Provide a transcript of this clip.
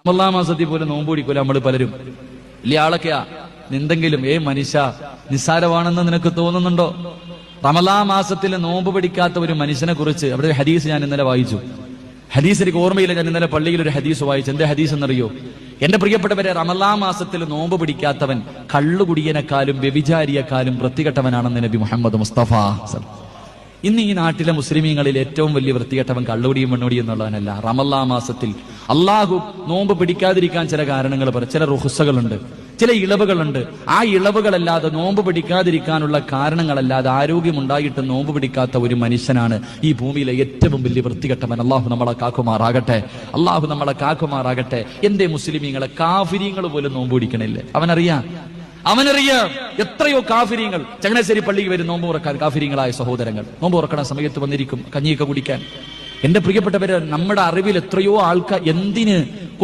റമളാൻ മാസത്തിൽ പോലും നോമ്പ് പിടിക്കൂല നമ്മൾ പലരും. വലിയ ആളൊക്കെയാ, എന്തെങ്കിലും മനുഷ്യ നിസ്സാരമാണെന്ന് നിനക്ക് തോന്നുന്നുണ്ടോ? റമളാൻ മാസത്തിൽ നോമ്പ് പിടിക്കാത്ത ഒരു മനുഷ്യനെ കുറിച്ച് അവിടെ ഒരു ഹദീസ് ഞാൻ ഇന്നലെ വായിച്ചു. ഹദീസ് എനിക്ക് ഓർമ്മയില്ല, ഞാൻ ഇന്നലെ പള്ളിയിൽ ഒരു ഹദീസ് വായിച്ചു. എന്റെ ഹദീസ് എന്നറിയോ? എന്റെ പ്രിയപ്പെട്ടവരെ, റമളാൻ മാസത്തിൽ നോമ്പ് പിടിക്കാത്തവൻ കള്ളുകുടിയനെക്കാളും വ്യഭിചാരിയെക്കാളും വൃത്തികെട്ടവനാണെന്ന് നബി മുഹമ്മദ് മുസ്തഫ. ഇന്ന് ഈ നാട്ടിലെ മുസ്ലിമീങ്ങളിൽ ഏറ്റവും വലിയ വൃത്തികെട്ടവൻ കള്ളുകുടിയും പെണ്ണുകുടിയും എന്നുള്ളവനല്ല. റമളാൻ മാസത്തിൽ അള്ളാഹു നോമ്പ് പിടിക്കാതിരിക്കാൻ ചില കാരണങ്ങൾ പറയും, ചില റുഹ്സകളുണ്ട്, ചില ഇളവുകളുണ്ട്. ആ ഇളവുകളല്ലാതെ, നോമ്പ് പിടിക്കാതിരിക്കാനുള്ള കാരണങ്ങളല്ലാതെ ആരോഗ്യമുണ്ടായിട്ട് നോമ്പ് പിടിക്കാത്ത ഒരു മനുഷ്യനാണ് ഈ ഭൂമിയിലെ ഏറ്റവും വലിയ വൃത്തികെട്ടവൻ. അള്ളാഹു നമ്മളെ കാക്കുമാറാകട്ടെ, അള്ളാഹു നമ്മളെ കാക്കുമാറാകട്ടെ. എന്റെ മുസ്ലിമീങ്ങളെ കാഫിരീങ്ങൾ പോലും നോമ്പ് പിടിക്കണില്ലേ? അവനറിയാം എത്രയോ കാഫിരീങ്ങൾ ചങ്ങനാശ്ശേരി പള്ളിയിൽ വരും നോമ്പ് തുറക്കാൻ. കാഫിരീങ്ങളായ സഹോദരങ്ങൾ നോമ്പ് തുറക്കണ സമയത്ത് വന്നിരിക്കും കഞ്ഞിയൊക്കെ കുടിക്കാൻ. എന്റെ പ്രിയപ്പെട്ടവര്, നമ്മുടെ അറിവിൽ എത്രയോ ആൾക്കാർ എന്തിന്